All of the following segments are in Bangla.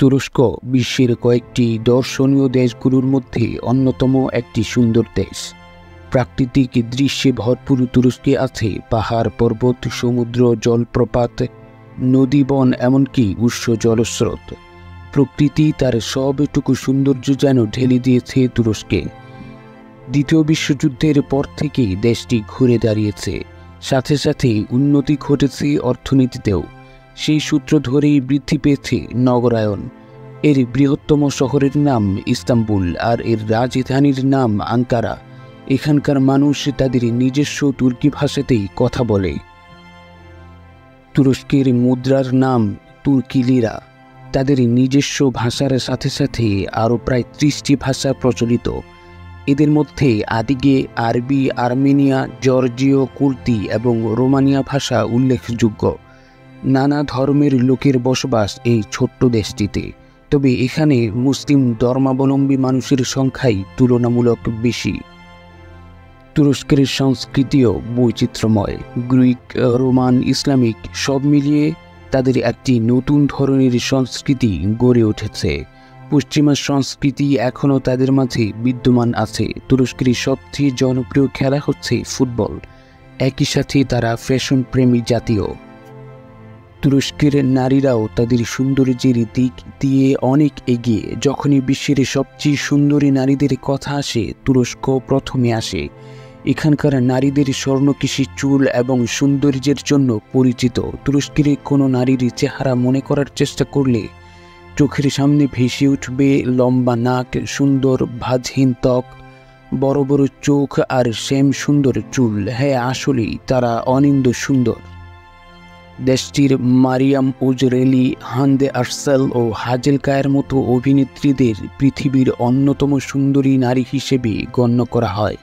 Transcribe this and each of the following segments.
তুরস্ক বিশ্বের কয়েকটি দর্শনীয় দেশগুলোর মধ্যে অন্যতম একটি সুন্দর দেশ। প্রাকৃতিক দৃশ্যে ভরপুর তুরস্কে আছে পাহাড়, পর্বত, সমুদ্র, জলপ্রপাত, নদী, বন, এমনকি উৎস জলস্রোত। প্রকৃতি তার সবটুকু সৌন্দর্য যেন ঢেলে দিয়েছে তুরস্কে। দ্বিতীয় বিশ্বযুদ্ধের পর থেকেই দেশটি ঘুরে দাঁড়িয়েছে, সাথে সাথে উন্নতি ঘটেছে অর্থনীতিতেও। সেই সূত্র ধরেই বৃদ্ধি পেয়েছে নগরায়ন। এর বৃহত্তম শহরের নাম ইস্তাম্বুল, আর এর রাজধানীর নাম আঙ্কারা। এখানকার মানুষ তাদের নিজস্ব তুর্কি ভাষাতেই কথা বলে। তুরস্কের মুদ্রার নাম তুর্কি লিরা। তাদের নিজস্ব ভাষার সাথে সাথে আরও প্রায় 30টি ভাষা প্রচলিত। এদের মধ্যে আদিগে আরবি, আর্মেনিয়া, জর্জীয়, কুর্দি এবং রোমানিয়া ভাষা উল্লেখযোগ্য। নানা ধর্মের লোকের বসবাস এই ছোট্ট দেশটিতে, তবে এখানে মুসলিম ধর্মাবলম্বী মানুষের সংখ্যাই তুলনামূলক বেশি। তুরস্কের সংস্কৃতিও বৈচিত্র্যময়। গ্রিক, রোমান, ইসলামিক সব মিলিয়ে তাদের একটি নতুন ধরনের সংস্কৃতি গড়ে উঠেছে। পশ্চিমা সংস্কৃতি এখনও তাদের মাঝে বিদ্যমান আছে। তুরস্কের সবচেয়ে জনপ্রিয় খেলা হচ্ছে ফুটবল। একই সাথে তারা ফ্যাশন প্রেমী জাতীয়। তুরস্কের নারীরাও তাদের সৌন্দর্যের দিক দিয়ে অনেক এগিয়ে। যখনই বিশ্বের সবচেয়ে সুন্দরী নারীদের কথা আসে, তুরস্ক প্রথমে আসে। এখানকার নারীদের স্বর্ণকেশী চুল এবং সৌন্দর্যের জন্য পরিচিত। তুরস্কের কোনো নারীর চেহারা মনে করার চেষ্টা করলে চোখের সামনে ভেসে উঠবে লম্বা নাক, সুন্দর ভাঁজহীন ত্বক, বড় বড় চোখ আর শ্যাম সুন্দর চুল। হ্যাঁ, আসলেই তারা অনিন্দ্য সুন্দর। দেশটির মারিয়াম উজরেলি, হান্দে আরসেল ও হাজেল কায়ের মতো অভিনেত্রীদের পৃথিবীর অন্যতম সুন্দরী নারী হিসেবে গণ্য করা হয়।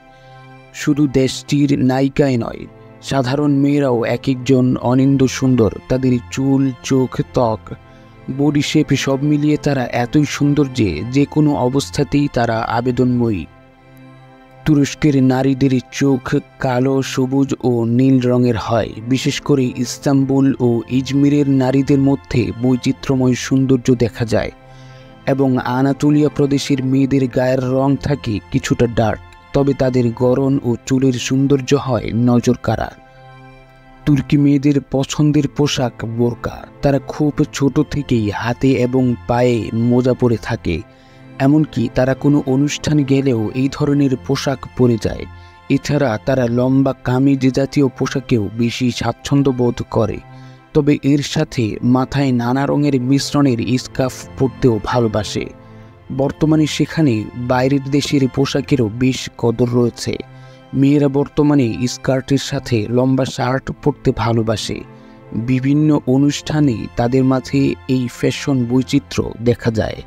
শুধু দেশটির নায়িকাই নয়, সাধারণ মেয়েরাও এক একজন অনিন্দ্য সুন্দর। তাদের চুল, চোখ, ত্বক, বডি শেপ সব মিলিয়ে তারা এতই সুন্দর যে কোনো অবস্থাতেই তারা আবেদনময়ী। তুরস্কের নারীদের চোখ কালো, সবুজ ও নীল রঙের হয়। বিশেষ করে ইস্তাম্বুল ও ইজমিরের নারীদের মধ্যে বৈচিত্র্যময় সৌন্দর্য দেখা যায়, এবং আনাতোলিয়া প্রদেশের মেয়েদের গায়ের রং থাকে কিছুটা ডার্ক, তবে তাদের গড়ন ও চুলের সৌন্দর্য হয় নজর কাড়া। তুর্কি মেয়েদের পছন্দের পোশাক বোরকা। তারা খুব ছোট থেকেই হাতে এবং পায়ে মোজা পরে থাকে। এমনকি তারা কোনো অনুষ্ঠানে গেলেও এই ধরনের পোশাক পরে যায়। এছাড়া তারা লম্বা কামিজ জাতীয় পোশাকেও বেশি স্বাচ্ছন্দ্য বোধ করে, তবে এর সাথে মাথায় নানা রঙের মিশ্রণের স্কার্ফ পরতেও ভালোবাসে। বর্তমানে সেখানে বাইরের দেশের পোশাকেরও বেশ কদর রয়েছে। মেয়েরা বর্তমানে স্কার্টের সাথে লম্বা শার্ট পরতে ভালোবাসে। বিভিন্ন অনুষ্ঠানে তাদের মাঝে এই ফ্যাশন বৈচিত্র্য দেখা যায়।